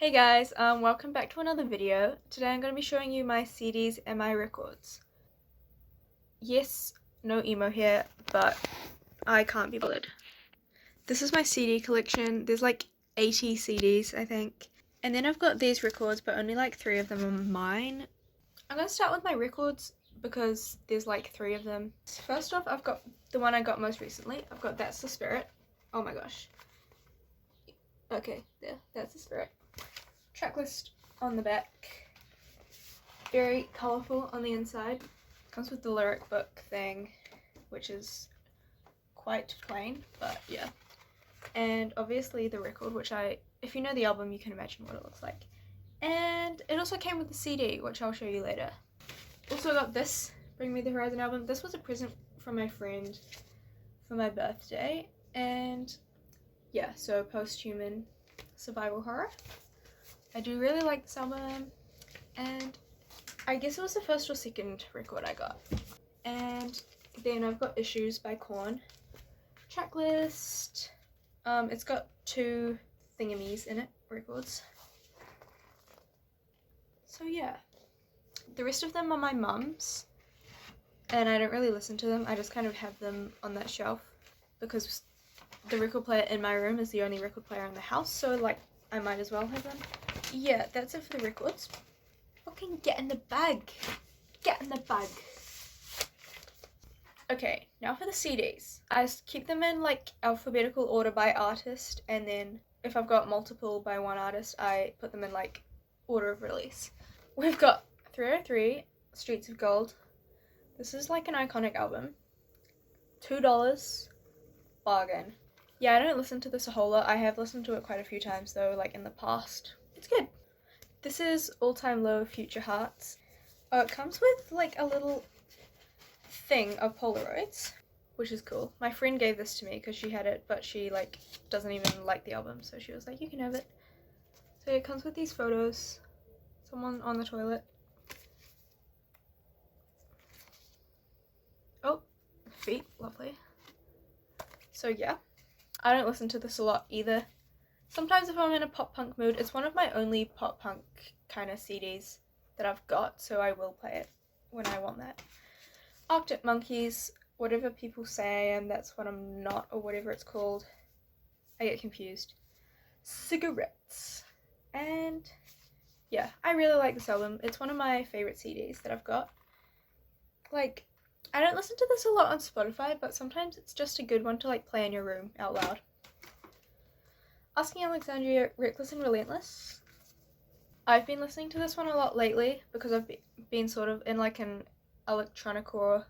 Hey guys, welcome back to another video. Today I'm going to be showing you my CDs and my records. Yes, no emo here, but I can't be bothered. This is my CD collection. There's like 80 CDs, I think. And then I've got these records, but only like 3 of them are mine. I'm going to start with my records because there's like 3 of them. First off, I've got the one I got most recently. I've got That's the Spirit. Oh my gosh. Okay, there, That's the Spirit. Tracklist on the back, very colourful on the inside. Comes with the lyric book thing, which is quite plain, but yeah. And obviously the record, which if you know the album, you can imagine what it looks like. And it also came with the CD, which I'll show you later. Also got this Bring Me the Horizon album. This was a present from my friend for my birthday, and yeah, so post-human survival horror. I do really like this album, and I guess it was the first or second record I got. And then I've got Issues by Korn. Tracklist. It's got 2 thingamies in it, records. So yeah. The rest of them are my mum's, and I don't really listen to them. I just kind of have them on that shelf because the record player in my room is the only record player in the house, so like I might as well have them. Yeah, that's it for the records. Fucking get in the bag. Get in the bag. Okay, now for the CDs. I keep them in like alphabetical order by artist, and then if I've got multiple by one artist, I put them in like order of release. We've got 303, Streets of Gold. This is like an iconic album. $2, bargain. Yeah, I don't listen to this a whole lot. I have listened to it quite a few times though, like in the past. It's good. This is All Time Low, Future Hearts. Oh, it comes with like a little thing of Polaroids, which is cool. My friend gave this to me because she had it, but she like doesn't even like the album, so she was like, you can have it. So it comes with these photos. Someone on the toilet. Oh, feet, lovely. So yeah, I don't listen to this a lot either. Sometimes if I'm in a pop punk mood, it's one of my only pop punk kind of CDs that I've got, so I will play it when I want that. Arctic Monkeys, whatever people say I am, that's what I'm not, or whatever it's called. I get confused. Cigarettes. And yeah, I really like this album. It's one of my favourite CDs that I've got. Like, I don't listen to this a lot on Spotify, but sometimes it's just a good one to like play in your room out loud. Asking Alexandria, Reckless and Relentless. I've been listening to this one a lot lately because I've been sort of in like an electronicore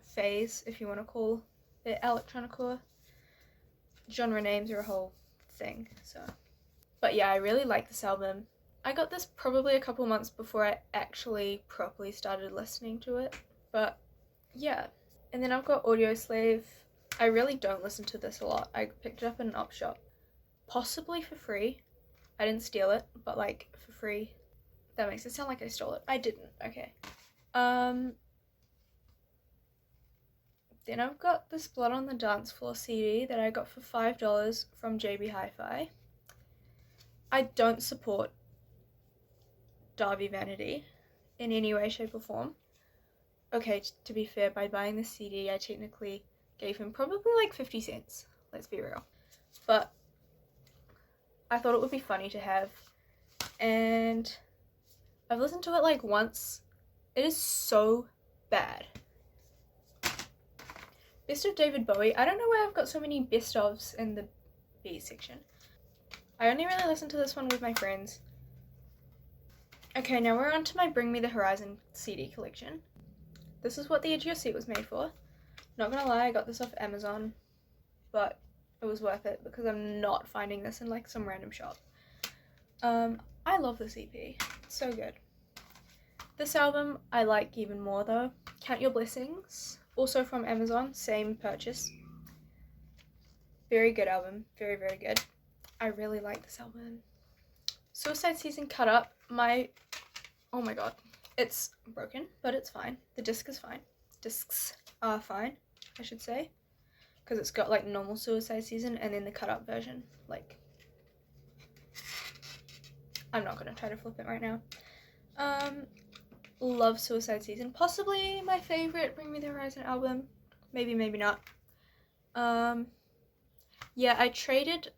phase, if you want to call it electronicore. Genre names are a whole thing, so. But yeah, I really like this album. I got this probably a couple months before I actually properly started listening to it, but yeah. And then I've got Audio Slave. I really don't listen to this a lot. I picked it up in an op shop. Possibly for free. I didn't steal it, but like for free. That makes it sound like I stole it. I didn't, okay. Then I've got this Blood on the Dance Floor CD that I got for $5 from JB Hi-Fi. I don't support Darby Vanity in any way, shape or form. Okay, to be fair, by buying this CD, I technically gave him probably like 50 cents. Let's be real. But I thought it would be funny to have, and I've listened to it like once. It is so bad. Best of David Bowie. I don't know why I've got so many best ofs in the B section. I only really listen to this one with my friends. Okay, now we're on to my Bring Me the Horizon CD collection. This is what the edge of your seat was made for. Not gonna lie, I got this off Amazon, but it was worth it because I'm not finding this in like some random shop. I love this EP. It's so good. This album I like even more though. Count Your Blessings, also from Amazon, same purchase. Very good album, very, very good. I really like this album. Suicide Season Cut Up, oh my god, it's broken, but it's fine. The disc is fine. Discs are fine, I should say, because it's got like normal Suicide Season and then the cut up version. Like, I'm not gonna try to flip it right now. Love Suicide Season. Possibly my favorite Bring Me the Horizon album. Maybe, maybe not. Yeah, I traded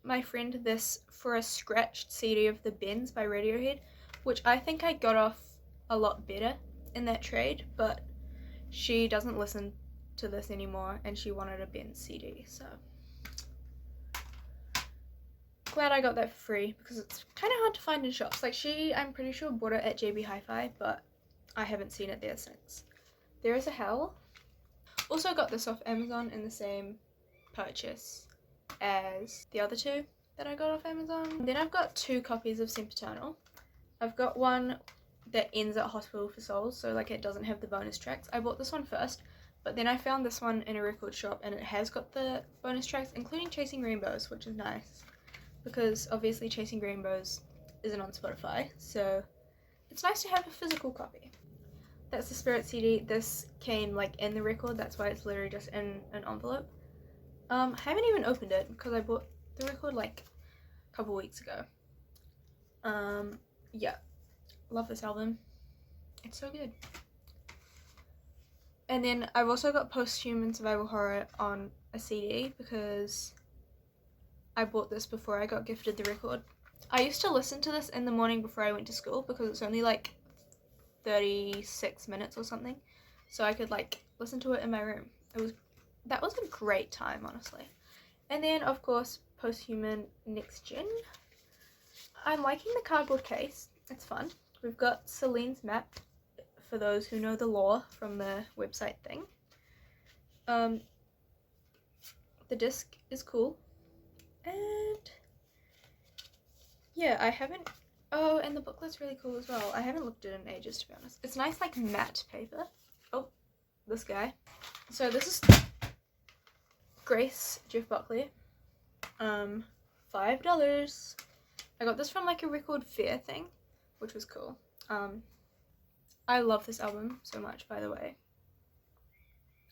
my friend this for a scratched CD of The Bends by Radiohead, which I think I got off a lot better in that trade, but she doesn't listen to this anymore and she wanted a Bends CD, so glad I got that for free because it's kind of hard to find in shops. Like I'm pretty sure bought it at JB Hi-Fi, but I haven't seen it there since. There Is a Hell. Also got this off Amazon in the same purchase as the other two that I got off Amazon. Then I've got 2 copies of Sempiternal. I've got one that ends at Hospital for Souls, so like it doesn't have the bonus tracks. I bought this one first, but then I found this one in a record shop and it has got the bonus tracks, including Chasing Rainbows, which is nice because obviously Chasing Rainbows isn't on Spotify, so it's nice to have a physical copy. That's the Spirit CD. This came like in the record, that's why it's literally just in an envelope. I haven't even opened it because I bought the record like a couple weeks ago. Yeah, love this album. It's so good. And then I've also got Posthuman Survival Horror on a CD because I bought this before I got gifted the record. I used to listen to this in the morning before I went to school because it's only like 36 minutes or something, so I could like listen to it in my room. That was a great time, honestly. And then of course Posthuman Next Gen. I'm liking the cardboard case, it's fun. We've got Celine's map for those who know the lore from the website thing. The disc is cool, and yeah, oh, and the booklet's really cool as well. I haven't looked at it in ages, to be honest. It's nice like matte paper. Oh, this guy. So this is Grace Jeff Buckley. $5. I got this from like a record fair thing, which was cool. I love this album so much, by the way.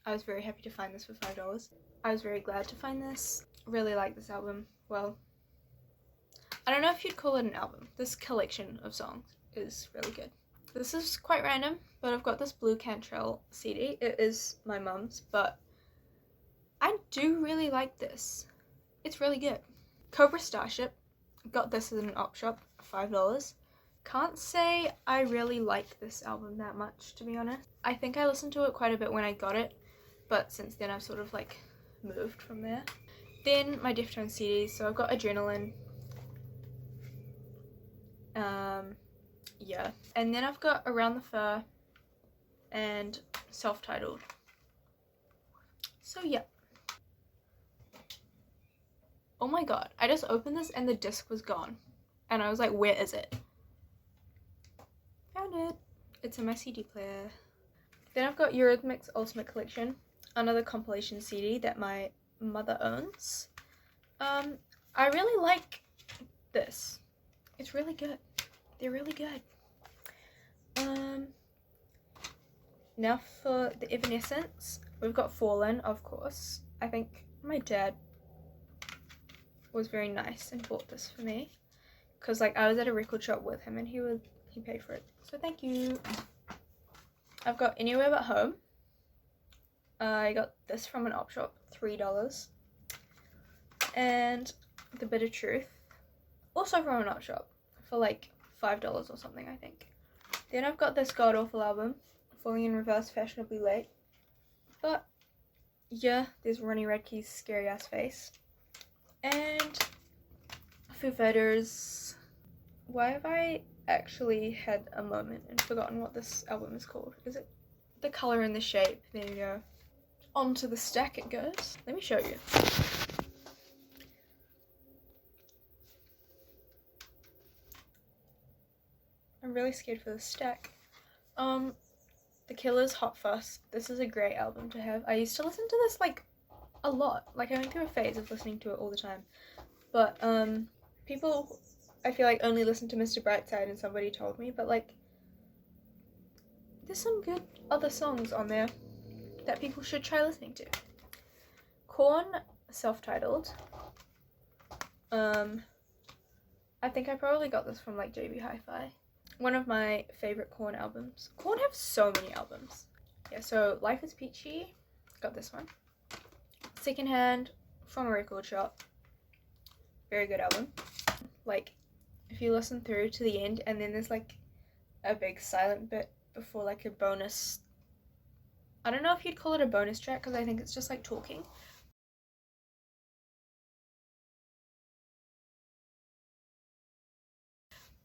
I was very happy to find this for $5. I was very glad to find this. Really like this album. Well, I don't know if you'd call it an album. This collection of songs is really good. This is quite random, but I've got this Blue Cantrell CD. It is my mum's, but I do really like this. It's really good. Cobra Starship. Got this in an op shop, $5. Can't say I really like this album that much, to be honest. I think I listened to it quite a bit when I got it, but since then I've sort of like moved from there. Then my Deftones CDs. So I've got Adrenaline. Yeah. And then I've got Around the Fur and Self-Titled. So yeah. Oh my god, I just opened this and the disc was gone. And I was like, where is it? Found it. It's in my CD player. Then I've got Eurythmics Ultimate Collection, another compilation CD that my mother owns. I really like this. It's really good. They're really good. Now for the Evanescence, we've got Fallen, of course. I think my dad was very nice and bought this for me because like I was at a record shop with him and he paid for it, so thank you. I've got Anywhere But Home. I got this from an op shop, $3. And The Bitter Truth, also from an op shop, for like $5 or something, I think. Then I've got this god awful album, Falling in Reverse, Fashionably Late. But yeah, there's Ronnie Radke's Scary Ass Face. And Foo Fighters. Why have I actually had a moment and forgotten what this album is called? Is it The Color and the Shape? There you go. Onto the stack it goes. Let me show you. I'm really scared for the stack. The Killers' Hot Fuss. This is a great album to have. I used to listen to this like a lot. Like I went through a phase of listening to it all the time. But people I feel like only listen to Mr. Brightside and somebody told me, but like there's some good other songs on there that people should try listening to. Korn, Self-Titled. I think I probably got this from like JB Hi-Fi. One of my favorite Korn albums. Korn have so many albums. Yeah, so Life is Peachy, got this one. Secondhand from a record shop. Very good album. Like, if you listen through to the end and then there's like a big silent bit before like a bonus, I don't know if you'd call it a bonus track because I think it's just like talking.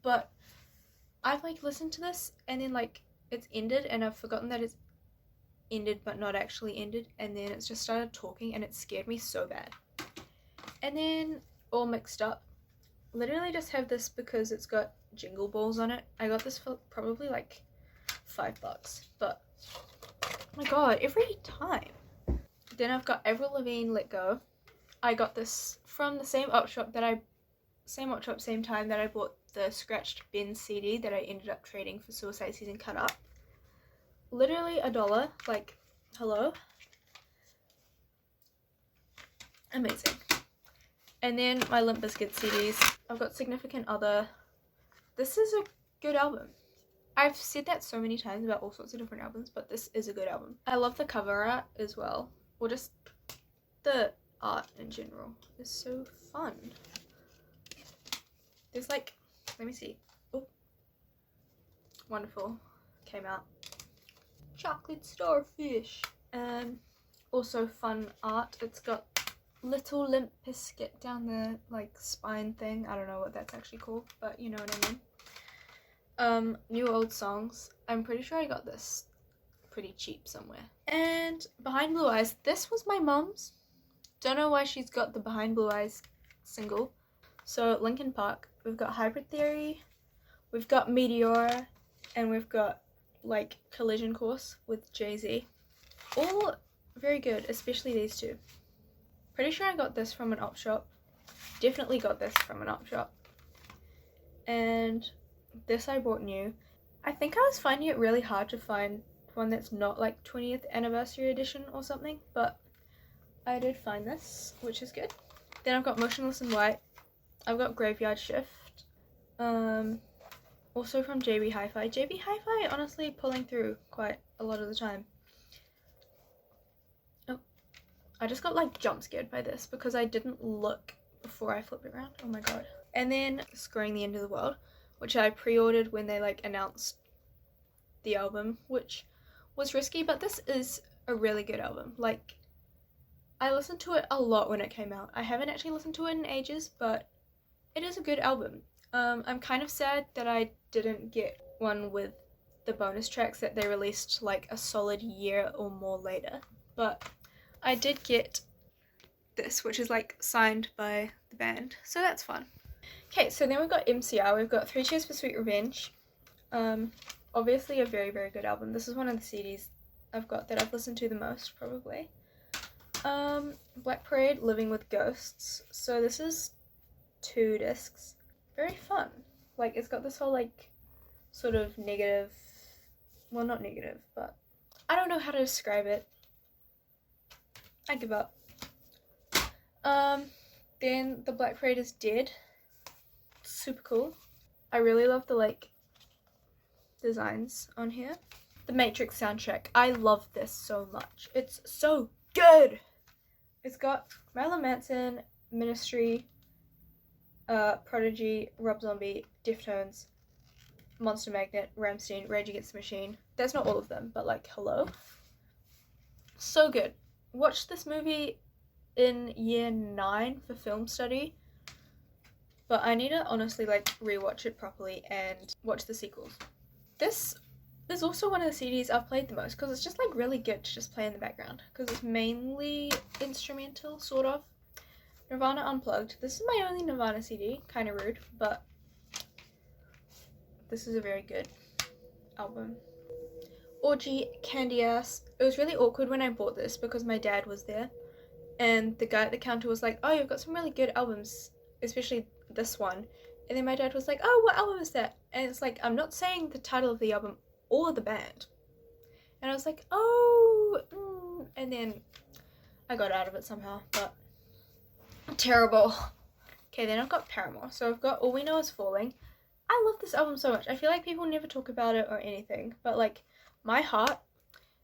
But I've like listened to this and then like it's ended and I've forgotten that it's ended but not actually ended, and then it's just started talking and it scared me so bad. And then All Mixed Up, literally just have this because it's got jingle balls on it. I got this for probably like $5, but oh my god, every time. Then I've got Avril Lavigne, Let Go. I got this from the same op shop, same time that I bought the Scratched Ben CD that I ended up trading for Suicide Season Cut Up. Literally $1, like, hello? Amazing. And then my Limp Bizkit CDs. I've got Significant Other. This is a good album. I've said that so many times about all sorts of different albums, but this is a good album. I love the cover art as well, or just the art in general is so fun. There's like, let me see. Oh, wonderful. Came out. Chocolate starfish. Also fun art. It's got little Limp Bizkit down the like spine thing. I don't know what that's actually called, but you know what I mean. New Old Songs. I'm pretty sure I got this pretty cheap somewhere. And Behind Blue Eyes. This was my mum's. Don't know why she's got the Behind Blue Eyes single. So Linkin Park. We've got Hybrid Theory. We've got Meteora. And we've got like Collision Course with Jay-Z. All very good, especially these two. Pretty sure I got this from an op shop. Definitely got this from an op shop. And this I bought new. I think I was finding it really hard to find one that's not like 20th anniversary edition or something, but I did find this, which is good. Then I've got Motionless in White. I've got Graveyard Shift. Also from JB Hi-Fi. JB Hi-Fi honestly pulling through quite a lot of the time. Oh, I just got like jump scared by this because I didn't look before I flipped it around. Oh my god. And then Scoring the End of the World, which I pre-ordered when they like announced the album, which was risky, but this is a really good album. Like, I listened to it a lot when it came out. I haven't actually listened to it in ages, but it is a good album. I'm kind of sad that I didn't get one with the bonus tracks that they released like a solid year or more later, but I did get this, which is like signed by the band, so that's fun. Okay, so then we've got MCR. We've got 3 Cheers for Sweet Revenge. Obviously a very, very good album. This is one of the CDs I've got that I've listened to the most, probably. Black Parade, Living with Ghosts. So this is 2 discs. Very fun. Like, it's got this whole like sort of negative, well, not negative, but I don't know how to describe it. I give up. Then The Black Parade is Dead. Super cool. I really love the like designs on here. The Matrix soundtrack. I love this so much. It's so good. It's got Marilyn Manson, Ministry, Prodigy, Rob Zombie, Deftones, Monster Magnet, Rammstein, Rage Against the Machine. That's not all of them, but like, hello. So good. Watched this movie in year 9 for film study, but I need to honestly like rewatch it properly and watch the sequels. This is also one of the CDs I've played the most because it's just like really good to just play in the background because it's mainly instrumental, sort of. Nirvana Unplugged. This is my only Nirvana CD. Kind of rude, but this is a very good album. Orgy, Candy Ass. It was really awkward when I bought this because my dad was there and the guy at the counter was like, oh, you've got some really good albums, especially this one. And then my dad was like, oh, what album is that? And it's like, I'm not saying the title of the album or the band. And I was like, oh, and then I got out of it somehow, but terrible. Okay, then I've got Paramore. So I've got All We Know Is Falling. I love this album so much. I feel like people never talk about it or anything, but like My Heart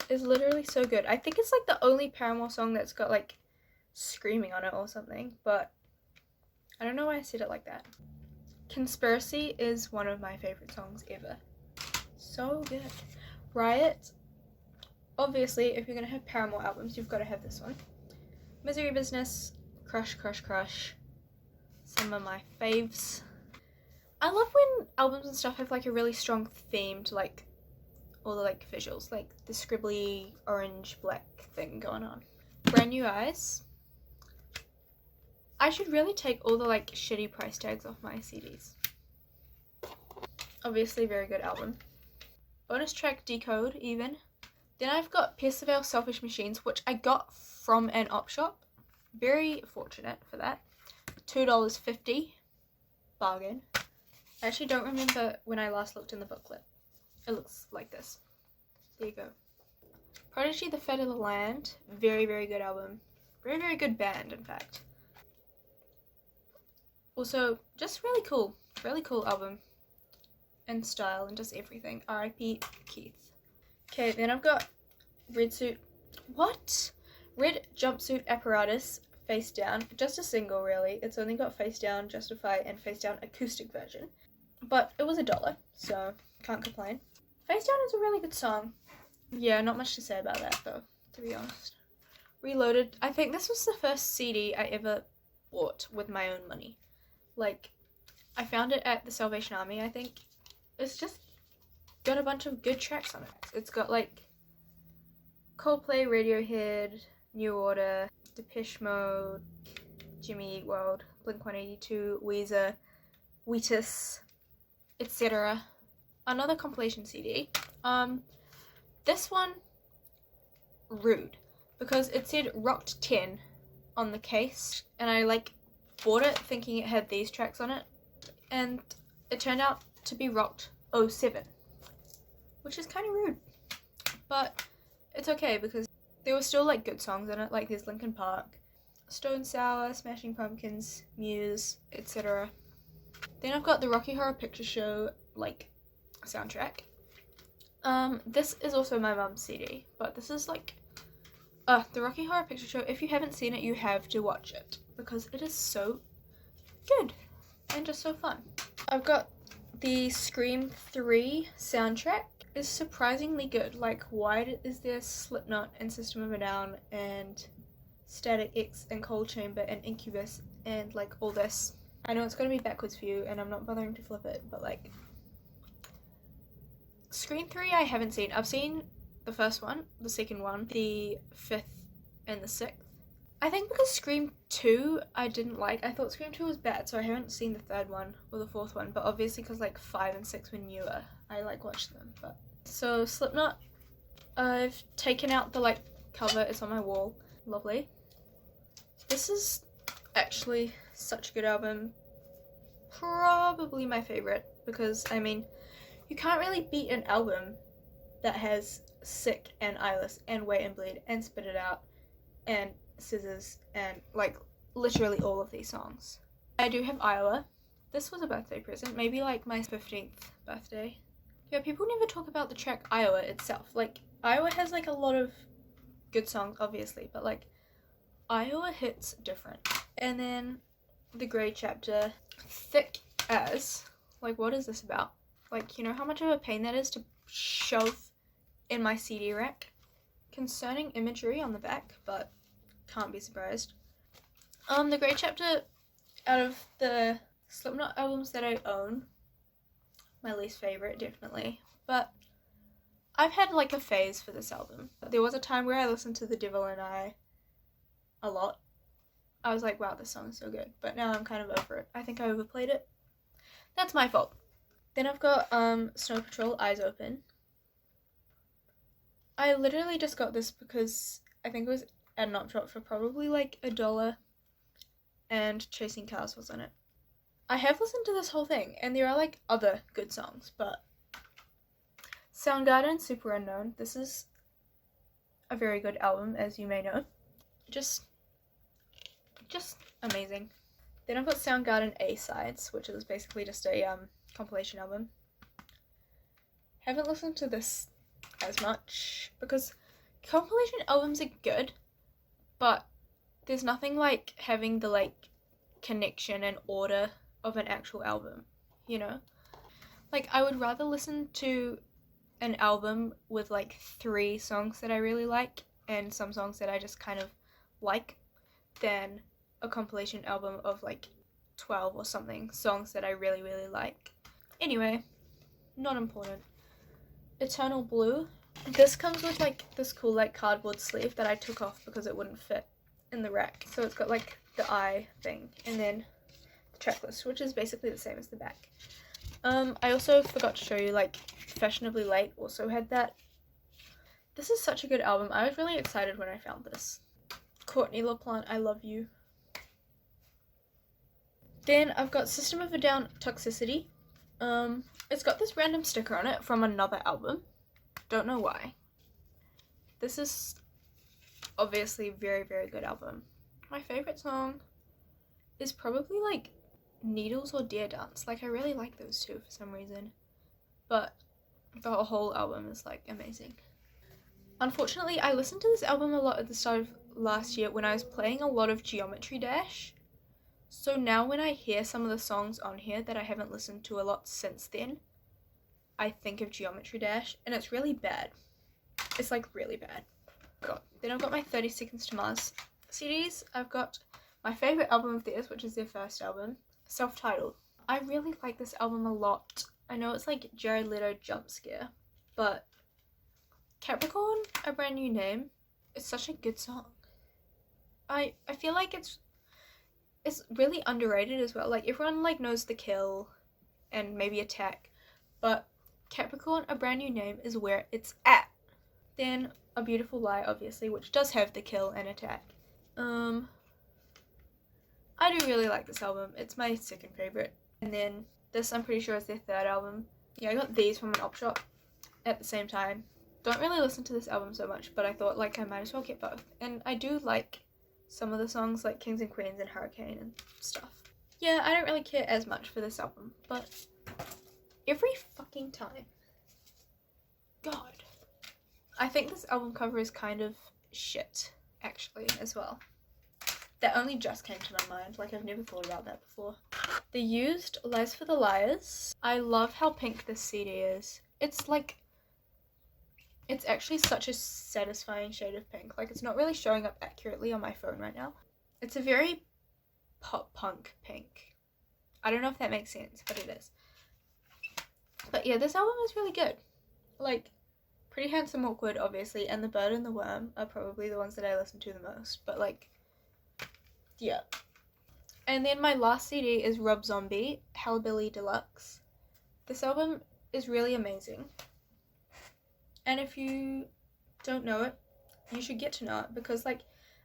is literally so good. I think it's like the only Paramore song that's got like screaming on it or something, but I don't know why I said it like that. Conspiracy is one of my favorite songs ever. So good. Riot. Obviously, if you're gonna have Paramore albums, you've got to have this one. Misery Business, Crush, Crush, Crush. Some of my faves. I love when albums and stuff have like a really strong theme to like all the like visuals, like the scribbly orange black thing going on. Brand New Eyes. I should really take all the like shitty price tags off my CDs. Obviously, very good album. Bonus track Decode even. Then I've got Percival Selfish Machines, which I got from an op shop. Very fortunate for that. $2.50. Bargain. I actually don't remember when I last looked in the booklet. It looks like this. There you go. Prodigy, The Fate of the Land. Very, very good album. Very, very good band, in fact. Also, just really cool. Really cool album. And style and just everything. R.I.P. Keith. Okay, then I've got Red Suit. What? Red Jumpsuit Apparatus. Face Down. Just a single, really. It's only got Face Down, Justify, and Face Down acoustic version. But it was $1, so can't complain. Face Down is a really good song. Yeah, not much to say about that, though, to be honest. Reloaded. I think this was the first CD I ever bought with my own money. Like, I found it at the Salvation Army, I think. It's just got a bunch of good tracks on it. It's got, like, Coldplay, Radiohead, New Order, Depeche Mode, Jimmy Eat World, Blink-182, Weezer, Wheatus, etc. Another compilation CD. This one, rude, because it said Rocked 10 on the case, and I like bought it thinking it had these tracks on it, and it turned out to be Rocked 07, which is kind of rude, but it's okay because there were still like good songs in it, like there's Linkin Park, Stone Sour, Smashing Pumpkins, Muse, etc. Then I've got the Rocky Horror Picture Show like soundtrack. This is also my mum's CD, but this is like the Rocky Horror Picture Show. If you haven't seen it, you have to watch it because it is so good and just so fun. I've got the Scream 3 soundtrack. Is surprisingly good. Like, why is there Slipknot and System of a Down and Static X and Cold Chamber and Incubus and like all this? I know it's gonna be backwards for you and I'm not bothering to flip it, but like Scream 3 I haven't seen. I've seen the first one, the second one, the 5th and the 6th. I think because Scream 2 I didn't like. I thought Scream 2 was bad, so I haven't seen the 3rd one or the 4th one, but obviously because like 5 and 6 were newer, I like watched them. But so Slipknot, I've taken out the like cover, it's on my wall. Lovely. This is actually such a good album. Probably my favorite because I mean you can't really beat an album that has Sick and Eyeless and Wait and Bleed and Spit It Out and Scissors and like literally all of these songs. I do have Iowa. This was a birthday present, maybe like my 15th birthday. Yeah, people never talk about the track Iowa itself. Like, Iowa has like a lot of good songs, obviously, but like, Iowa hits different. And then the Grey Chapter, Thick As. Like, what is this about? Like, you know how much of a pain that is to shove in my CD rack? Concerning imagery on the back, but can't be surprised. The Grey Chapter, out of the Slipknot albums that I own, my least favorite, definitely. But I've had like a phase for this album. There was a time where I listened to The Devil and I a lot. I was like, wow, this song is so good. But now I'm kind of over it. I think I overplayed it. That's my fault. Then I've got Snow Patrol, Eyes Open. I literally just got this because I think it was at an op shop for probably like $1, and Chasing Cars was on it. I have listened to this whole thing, and there are like other good songs, but Soundgarden, Super Unknown. This is a very good album, as you may know. Just amazing. Then I've got Soundgarden A-Sides, which is basically just a compilation album. Haven't listened to this as much because compilation albums are good, but there's nothing like having the like connection and order of an actual album, you know? Like, I would rather listen to an album with like 3 songs that I really like and some songs that I just kind of like than a compilation album of like 12 or something songs that I really, really like. Anyway, not important. Eternal Blue. This comes with like this cool like cardboard sleeve that I took off because it wouldn't fit in the rack. So it's got like the eye thing and then the track list, which is basically the same as the back. I also forgot to show you like Fashionably Late also had that. This is such a good album. I was really excited when I found this. Courtney LaPlante, I Love You. Then I've got System of a Down, Toxicity. It's got this random sticker on it from another album. Don't know why. This is obviously a very, very good album. My favorite song is probably like Needles or Deer Dance. Like, I really like those two for some reason. But the whole album is like amazing. Unfortunately, I listened to this album a lot at the start of last year when I was playing a lot of Geometry Dash. So now when I hear some of the songs on here that I haven't listened to a lot since then, I think of Geometry Dash, and it's really bad. It's like really bad. Then I've got my 30 Seconds to Mars CDs. I've got my favorite album of theirs, which is their first album, self-titled. I really like this album a lot. I know it's like Jared Leto Jump Scare, but Capricorn, A Brand New Name, is such a good song. I feel like it's really underrated as well. Like, everyone like knows The Kill and maybe Attack, but Capricorn, A Brand New Name is where it's at. Then A Beautiful Lie, obviously, which does have The Kill and Attack. I do really like this album. It's my second favorite. And then this, I'm pretty sure, is their third album. Yeah, I got these from an op shop at the same time. Don't really listen to this album so much, but I thought like I might as well get both. And I do like some of the songs like Kings and Queens and Hurricane and stuff. Yeah, I don't really care as much for this album, but every fucking time. God. I think this album cover is kind of shit, actually, as well. That only just came to my mind, like I've never thought about that before. The Used, Lies for the Liars. I love how pink this CD is. It's like, it's actually such a satisfying shade of pink. Like, it's not really showing up accurately on my phone right now. It's a very pop punk pink. I don't know if that makes sense, but it is. But yeah, this album is really good. Like, Pretty Handsome Awkward, obviously, and The Bird and the Worm are probably the ones that I listen to the most. But like, yeah. And then my last CD is Rob Zombie, Hellbilly Deluxe. This album is really amazing. And if you don't know it, you should get to know it because, like,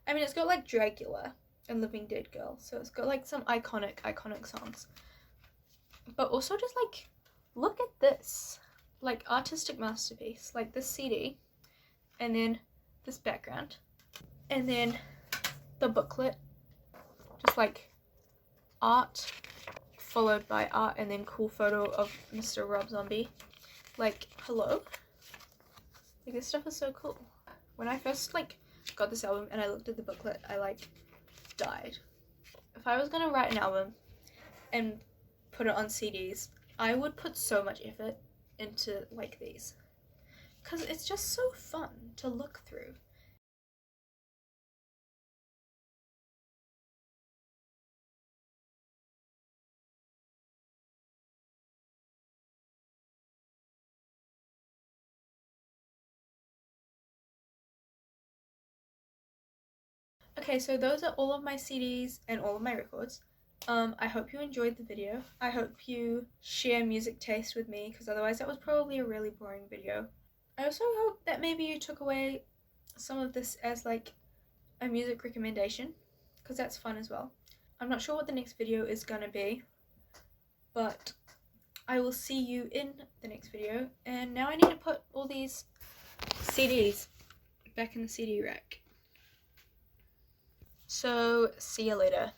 I mean, it's got like Dracula and Living Dead Girl, so it's got like some iconic songs. But also just like, look at this, like, artistic masterpiece, like this CD, and then this background, and then the booklet, just like art followed by art, and then cool photo of Mr. Rob Zombie. Like, hello? Like, this stuff is so cool. When I first like got this album and I looked at the booklet, I like died. If I was gonna write an album and put it on CDs, I would put so much effort into like these, because it's just so fun to look through. Okay, so those are all of my CDs and all of my records. I hope you enjoyed the video. I hope you share music taste with me, because otherwise that was probably a really boring video. I also hope that maybe you took away some of this as like a music recommendation, because that's fun as well. I'm not sure what the next video is gonna be, but I will see you in the next video. And now I need to put all these CDs back in the CD rack. So, see you later.